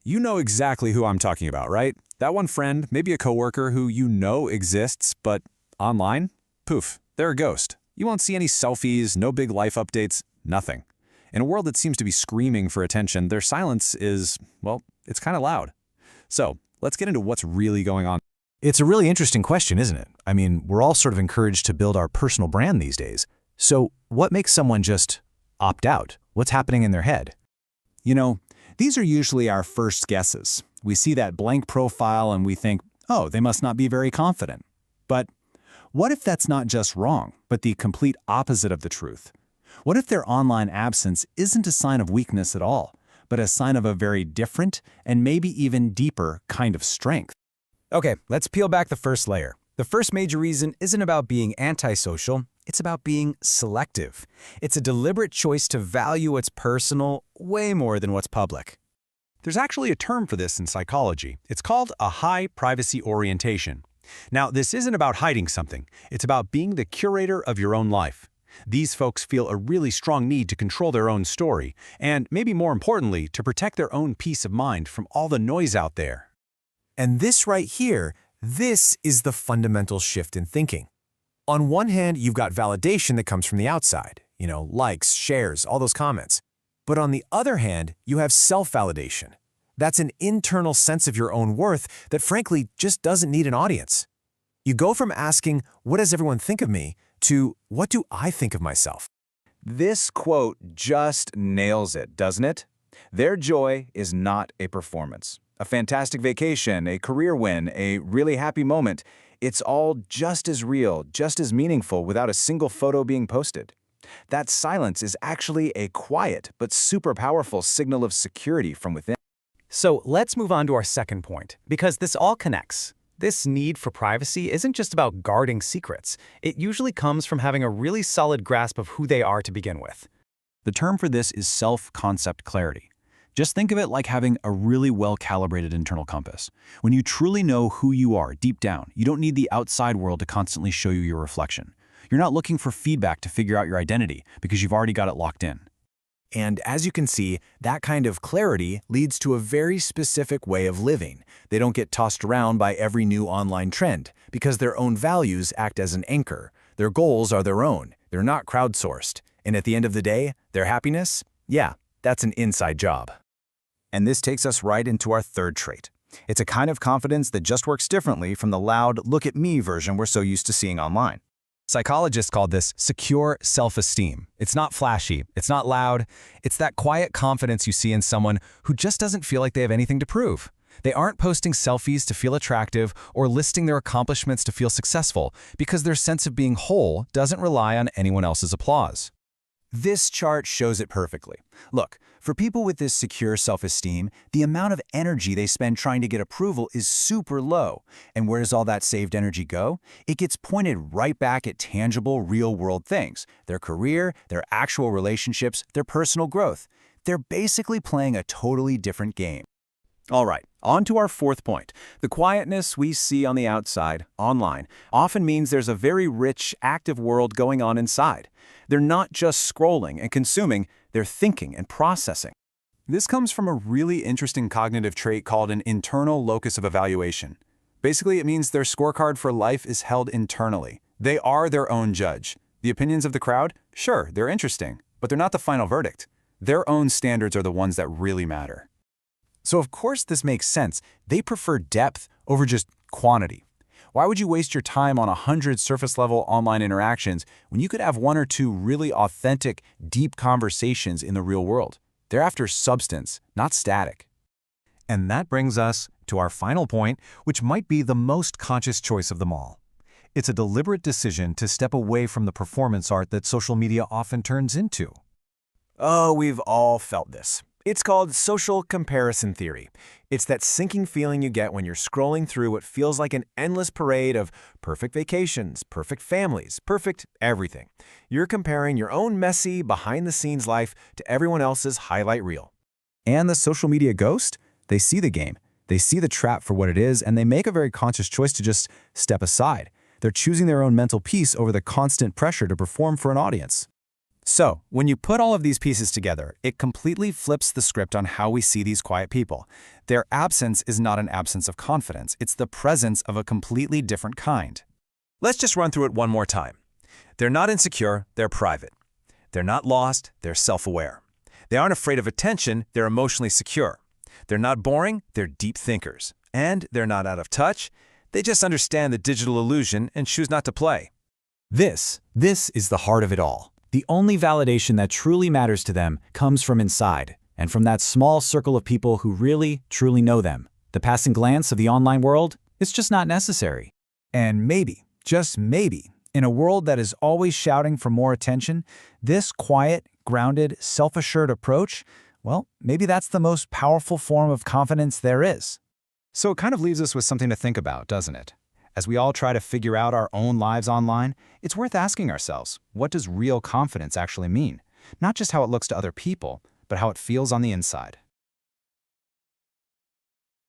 You know exactly who I'm talking about, right? That one friend, maybe a coworker who you know exists, but online? Poof, they're a ghost. You won't see any selfies, no big life updates, nothing. In a world that seems to be screaming for attention, their silence is, well, it's kind of loud. So, let's get into what's really going on. It's a really interesting question, isn't it? I mean, we're all sort of encouraged to build our personal brand these days. So, what makes someone just opt out? What's happening in their head? You know, these are usually our first guesses. We see that blank profile and we think, oh, they must not be very confident. But what if that's not just wrong, but the complete opposite of the truth? What if their online absence isn't a sign of weakness at all, but a sign of a very different and maybe even deeper kind of strength? Okay, let's peel back the first layer. The first major reason isn't about being antisocial, it's about being selective. It's a deliberate choice to value what's personal way more than what's public. There's actually a term for this in psychology. It's called a high privacy orientation. Now, this isn't about hiding something. It's about being the curator of your own life. These folks feel a really strong need to control their own story, and maybe more importantly, to protect their own peace of mind from all the noise out there. And this right here, this is the fundamental shift in thinking. On one hand, you've got validation that comes from the outside, likes, shares, all those comments. But on the other hand, you have self-validation. That's an internal sense of your own worth that frankly just doesn't need an audience. You go from asking, what does everyone think of me, to what do I think of myself? This quote just nails it, doesn't it? Their joy is not a performance. A fantastic vacation, a career win, a really happy moment. It's all just as real, just as meaningful without a single photo being posted. That silence is actually a quiet but super powerful signal of security from within. So let's move on to our second point, because this all connects. This need for privacy isn't just about guarding secrets. It usually comes from having a really solid grasp of who they are to begin with. The term for this is self-concept clarity. Just think of it like having a really well-calibrated internal compass. When you truly know who you are deep down, you don't need the outside world to constantly show you your reflection. You're not looking for feedback to figure out your identity because you've already got it locked in. And as you can see, that kind of clarity leads to a very specific way of living. They don't get tossed around by every new online trend because their own values act as an anchor. Their goals are their own. They're not crowdsourced. And at the end of the day, their happiness? Yeah, that's an inside job. And this takes us right into our third trait. It's a kind of confidence that just works differently from the loud, look-at-me version we're so used to seeing online. Psychologists call this secure self-esteem. It's not flashy, it's not loud, it's that quiet confidence you see in someone who just doesn't feel like they have anything to prove. They aren't posting selfies to feel attractive or listing their accomplishments to feel successful because their sense of being whole doesn't rely on anyone else's applause. This chart shows it perfectly. Look, for people with this secure self-esteem, the amount of energy they spend trying to get approval is super low. And where does all that saved energy go? It gets pointed right back at tangible, real-world things. Their career, their actual relationships, their personal growth. They're basically playing a totally different game. All right, on to our fourth point. The quietness we see on the outside, online, often means there's a very rich, active world going on inside. They're not just scrolling and consuming, they're thinking and processing. This comes from a really interesting cognitive trait called an internal locus of evaluation. Basically, it means their scorecard for life is held internally. They are their own judge. The opinions of the crowd? Sure, they're interesting, but they're not the final verdict. Their own standards are the ones that really matter. So of course this makes sense. They prefer depth over just quantity. Why would you waste your time on 100 surface-level online interactions when you could have one or two really authentic, deep conversations in the real world? They're after substance, not static. And that brings us to our final point, which might be the most conscious choice of them all. It's a deliberate decision to step away from the performance art that social media often turns into. Oh, we've all felt this. It's called social comparison theory. It's that sinking feeling you get when you're scrolling through what feels like an endless parade of perfect vacations, perfect families, perfect everything. You're comparing your own messy, behind-the-scenes life to everyone else's highlight reel. And the social media ghost? They see the game. They see the trap for what it is, and they make a very conscious choice to just step aside. They're choosing their own mental peace over the constant pressure to perform for an audience. So, when you put all of these pieces together, it completely flips the script on how we see these quiet people. Their absence is not an absence of confidence, it's the presence of a completely different kind. Let's just run through it one more time. They're not insecure, they're private. They're not lost, they're self-aware. They aren't afraid of attention, they're emotionally secure. They're not boring, they're deep thinkers. And they're not out of touch, they just understand the digital illusion and choose not to play. This is the heart of it all. The only validation that truly matters to them comes from inside, and from that small circle of people who really, truly know them. The passing glance of the online world is just not necessary. And maybe, just maybe, in a world that is always shouting for more attention, this quiet, grounded, self-assured approach, well, maybe that's the most powerful form of confidence there is. So it kind of leaves us with something to think about, doesn't it? As we all try to figure out our own lives online, it's worth asking ourselves, what does real confidence actually mean? Not just how it looks to other people, but how it feels on the inside.